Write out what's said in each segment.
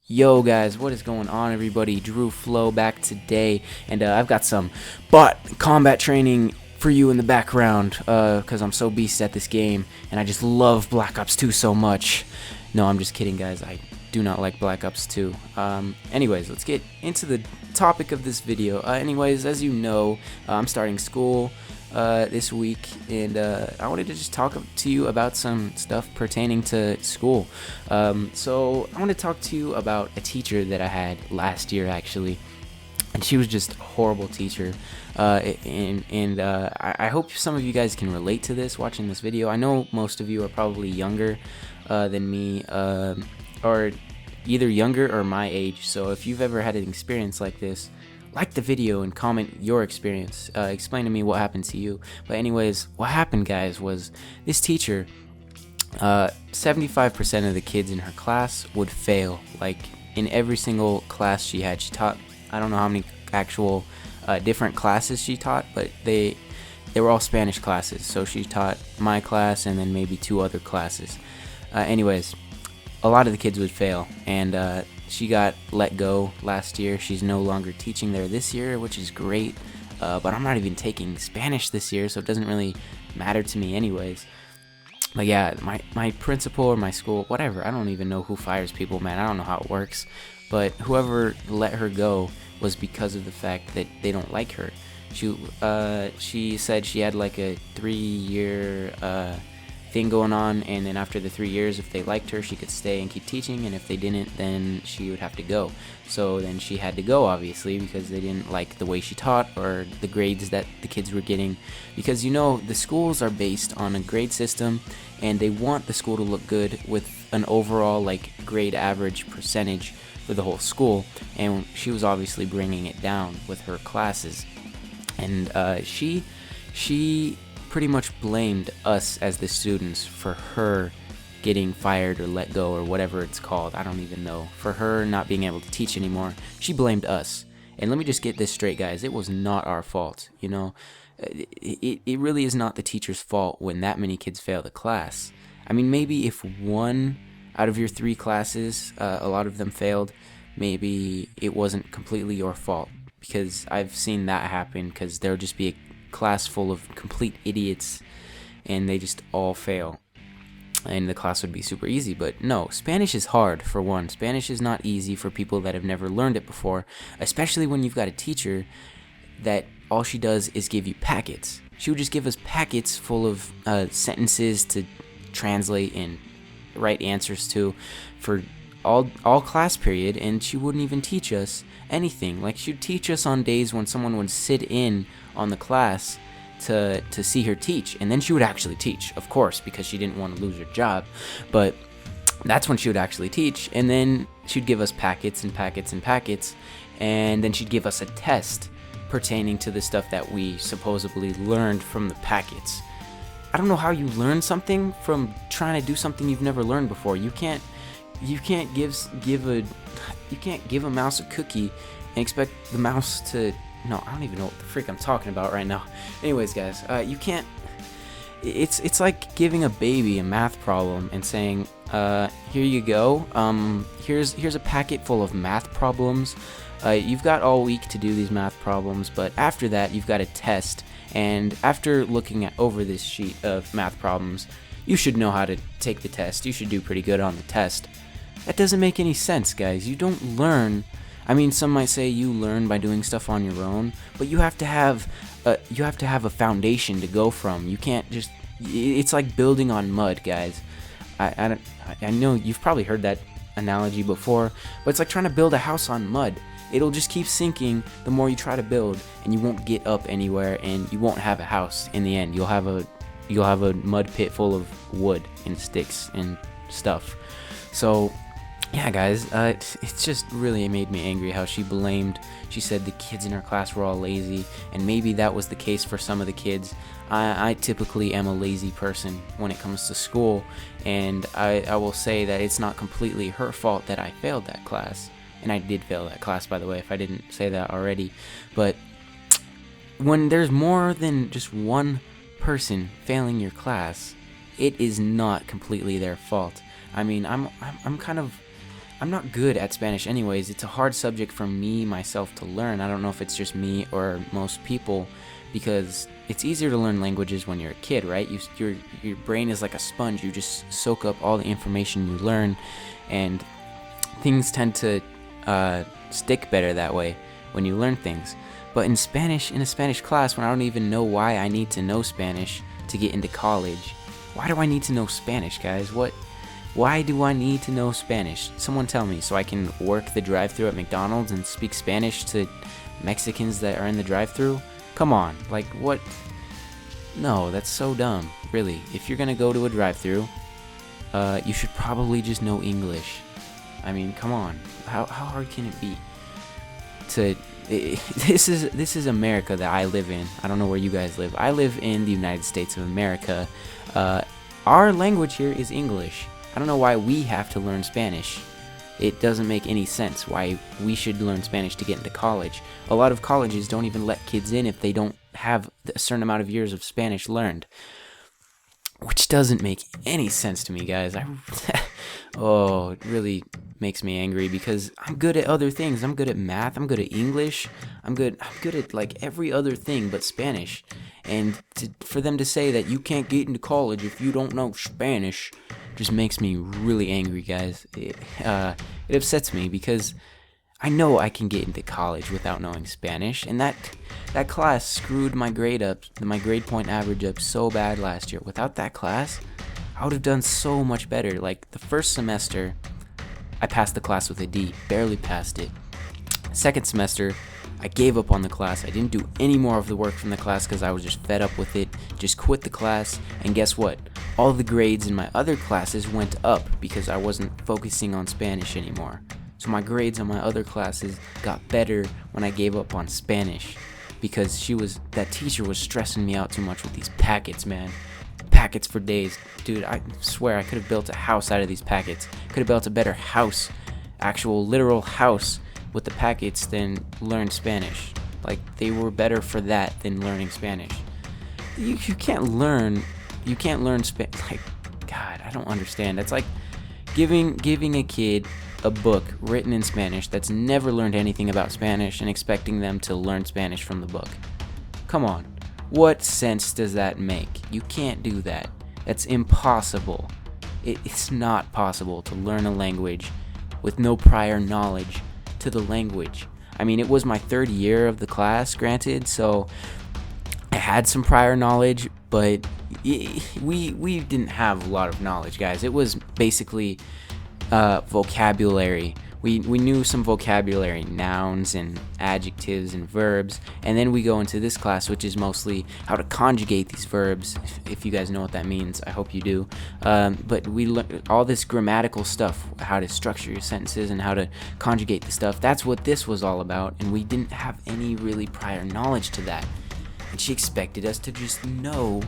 Yo guys, what is going on everybody? Drew Flow back today, and I've got some bot combat training for you in the background, because I'm so beast at this game, and I just love Black Ops 2 so much. No, I'm just kidding guys, I do not like Black Ops 2. Anyways, let's get into the topic of this video. Anyways, as you know, I'm starting school this week, and I wanted to just talk to you about some stuff pertaining to school. So I want to talk to you about a teacher that I had last year actually, and she was just a horrible teacher. I hope some of you guys can relate to this watching this video. I know most of you are probably younger than me, or either younger or my age, so if you've ever had an experience like this, like the video and comment your experience. Explain to me what happened to you. But anyways, what happened guys was this teacher, 75% of the kids in her class would fail. Like in every single class she had, she taught, I don't know how many actual different classes she taught, but they were all Spanish classes. So she taught my class and then maybe 2 other classes. Anyways, a lot of the kids would fail, and she got let go last year. She's no longer teaching there this year, which is great, but I'm not even taking Spanish this year, so it doesn't really matter to me anyways. But yeah, my principal or my school, whatever, I don't even know who fires people, man. I don't know how it works, but whoever let her go was because of the fact that they don't like her. She said she had like a 3-year thing going on, and then after the 3 years, if they liked her, she could stay and keep teaching, and if they didn't, then she would have to go. So then she had to go, obviously, because they didn't like the way she taught or the grades that the kids were getting, because you know the schools are based on a grade system, and they want the school to look good with an overall like grade average percentage for the whole school, and she was obviously bringing it down with her classes, and she pretty much blamed us as the students for her getting fired or let go or whatever it's called. I don't even know. For her not being able to teach anymore, she blamed us. And let me just get this straight, guys. It was not our fault, you know. It really is not the teacher's fault when that many kids fail the class. I mean, maybe if 1 out of your 3 classes, a lot of them failed, maybe it wasn't completely your fault, because I've seen that happen, because there'll just be a class full of complete idiots and they just all fail, and the class would be super easy. But no, Spanish is hard. For one, Spanish is not easy for people that have never learned it before, especially when you've got a teacher that all she does is give you packets. She would just give us packets full of sentences to translate and write answers to for all class period, and she wouldn't even teach us anything. Like, she'd teach us on days when someone would sit in on the class to see her teach, and then she would actually teach, of course, because she didn't want to lose her job. But that's when she would actually teach, and then she'd give us packets and packets and packets, and then she'd give us a test pertaining to the stuff that we supposedly learned from the packets. I don't know how you learn something from trying to do something you've never learned before. You can't give a mouse a cookie and expect the mouse to, no, I don't even know what the freak I'm talking about right now. Anyways, guys, you can't. It's like giving a baby a math problem and saying, here you go. Here's a packet full of math problems. You've got all week to do these math problems, but after that, you've got a test. And after looking over this sheet of math problems, you should know how to take the test. You should do pretty good on the test. That doesn't make any sense, guys. You don't learn. I mean, some might say you learn by doing stuff on your own, but you have to have a foundation to go from. You can't just. It's like building on mud, guys. I know you've probably heard that analogy before, but it's like trying to build a house on mud. It'll just keep sinking the more you try to build, and you won't get up anywhere, and you won't have a house in the end. You'll have a mud pit full of wood and sticks and stuff. So yeah, guys, it's just really made me angry how she said the kids in her class were all lazy, and maybe that was the case for some of the kids. I typically am a lazy person when it comes to school, and I will say that it's not completely her fault that I failed that class. And I did fail that class, by the way, if I didn't say that already. But when there's more than just one person failing your class, it is not completely their fault. I mean, I'm kind of I'm not good at Spanish anyways. It's a hard subject for me myself to learn. I don't know if it's just me or most people, because it's easier to learn languages when you're a kid, right? Your brain is like a sponge. You just soak up all the information you learn, and things tend to stick better that way when you learn things. But in a Spanish class, when I don't even know why I need to know Spanish to get into college, why do I need to know Spanish, guys? Why do I need to know Spanish? Someone tell me, so I can work the drive-thru at McDonald's and speak Spanish to Mexicans that are in the drive-thru? Come on, like what? No, that's so dumb. Really, if you're gonna go to a drive-thru, you should probably just know English. I mean, come on. How hard can it be? This is America that I live in. I don't know where you guys live. I live in the United States of America. Our language here is English. I don't know why we have to learn Spanish. It doesn't make any sense why we should learn Spanish to get into college. A lot of colleges don't even let kids in if they don't have a certain amount of years of Spanish learned. Which doesn't make any sense to me, guys. Oh, it really makes me angry because I'm good at other things. I'm good at math. I'm good at English. I'm good at like every other thing but Spanish. And for them to say that you can't get into college if you don't know Spanish just makes me really angry, guys. It upsets me because I know I can get into college without knowing Spanish, and that class screwed my grade point average up so bad last year. Without that class, I would have done so much better. Like the first semester, I passed the class with a D, barely passed it. Second semester, I gave up on the class. I didn't do any more of the work from the class because I was just fed up with it. Just quit the class, and guess what? All the grades in my other classes went up because I wasn't focusing on Spanish anymore. So my grades on my other classes got better when I gave up on Spanish because that teacher was stressing me out too much with these packets, man. Packets for days. Dude, I swear I could have built a house out of these packets. Could have built a better house, actual literal house with the packets than learn Spanish. Like, they were better for that than learning Spanish. You can't learn Spanish. Like, God, I don't understand. That's like giving a kid a book written in Spanish that's never learned anything about Spanish and expecting them to learn Spanish from the book. Come on. What sense does that make? You can't do that. That's impossible. It's not possible to learn a language with no prior knowledge to the language. I mean, it was my third year of the class, granted, so I had some prior knowledge, but we didn't have a lot of knowledge, guys. It was basically vocabulary. We knew some vocabulary, nouns and adjectives and verbs, and then we go into this class, which is mostly how to conjugate these verbs, if you guys know what that means. I hope you do. But we learn all this grammatical stuff, how to structure your sentences and how to conjugate the stuff. That's what this was all about, and we didn't have any really prior knowledge to that. And she expected us to just know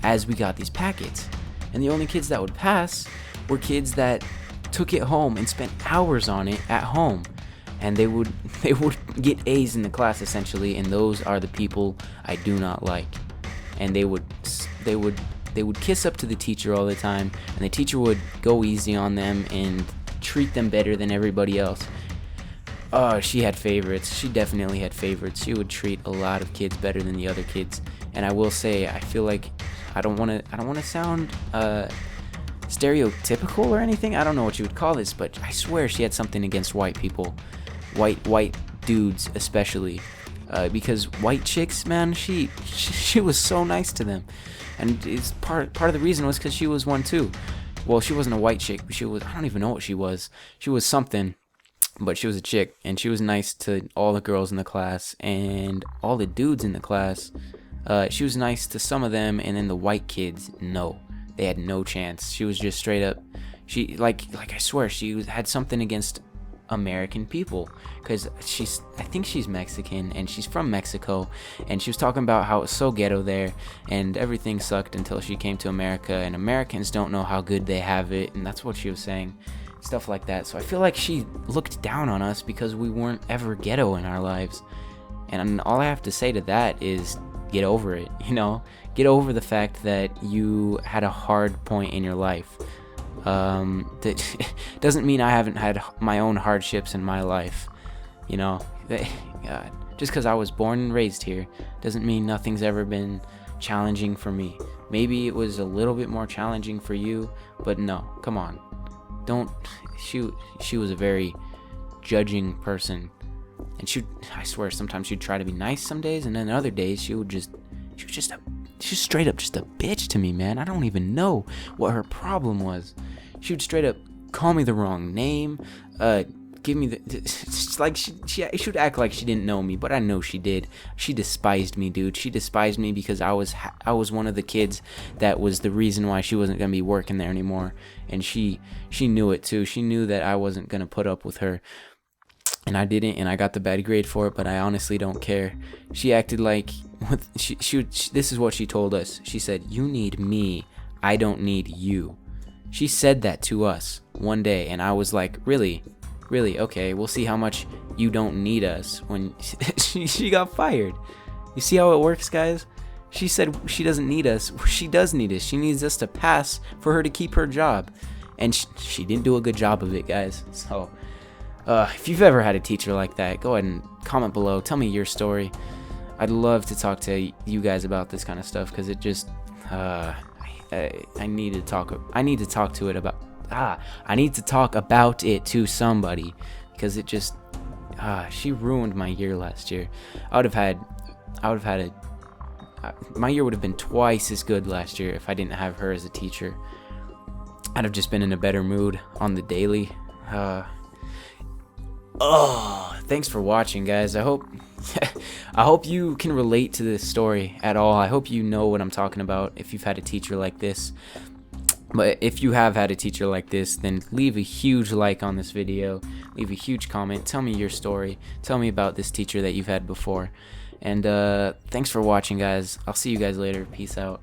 as we got these packets. And the only kids that would pass were kids that took it home and spent hours on it at home, and they would get A's in the class essentially, and those are the people I do not like. And they would kiss up to the teacher all the time, and the teacher would go easy on them and treat them better than everybody else. Oh, she had favorites. She definitely had favorites. She would treat a lot of kids better than the other kids. And I will say, I feel like I don't want to sound stereotypical or anything. I don't know what you would call this, but I swear she had something against white people, white dudes especially, because white chicks, man, she was so nice to them, and it's part of the reason was because she was one too. Well, she wasn't a white chick, but I don't even know what she was. She was something, but she was a chick, and she was nice to all the girls in the class and all the dudes in the class. She was nice to some of them, and then the white kids, no. They had no chance. She was just straight up. She like I swear had something against American people, because I think she's Mexican and she's from Mexico, and she was talking about how it's so ghetto there and everything sucked until she came to America, and Americans don't know how good they have it, and that's what she was saying, stuff like that. So I feel like she looked down on us because we weren't ever ghetto in our lives, and all I have to say to that is get over it. Get over the fact that you had a hard point in your life. That doesn't mean I haven't had my own hardships in my life. You know, God, just because I was born and raised here doesn't mean nothing's ever been challenging for me. Maybe it was a little bit more challenging for you, but no, come on. Don't. She was a very judging person, and I swear, sometimes she'd try to be nice some days, and then other days she was straight up just a bitch to me, man. I don't even know what her problem was. She would straight up call me the wrong name, give me it's like she would act like she didn't know me, but I know she did. She despised me, dude. She despised me because I was one of the kids that was the reason why she wasn't gonna be working there anymore, and she knew it too. She knew that I wasn't gonna put up with her, and I didn't, and I got the bad grade for it, but I honestly don't care. She acted like this is what she told us. She said, "You need me, I don't need you." She said that to us one day, and I was like, really, okay, we'll see how much you don't need us when she got fired. You see how it works, guys? She said she doesn't need us. She does need us. She needs us to pass for her to keep her job, and she didn't do a good job of it, guys. So if you've ever had a teacher like that, go ahead and comment below. Tell me your story. I'd love to talk to you guys about this kind of stuff, because it just I need to talk. I need to talk about it to somebody, because it just she ruined my year last year. My year would have been twice as good last year if I didn't have her as a teacher. I'd have just been in a better mood on the daily. Thanks for watching, guys. I hope you can relate to this story at all. I hope you know what I'm talking about if you've had a teacher like this. But if you have had a teacher like this, then leave a huge like on this video. Leave a huge comment. Tell me your story. Tell me about this teacher that you've had before. And thanks for watching, guys. I'll see you guys later. Peace out.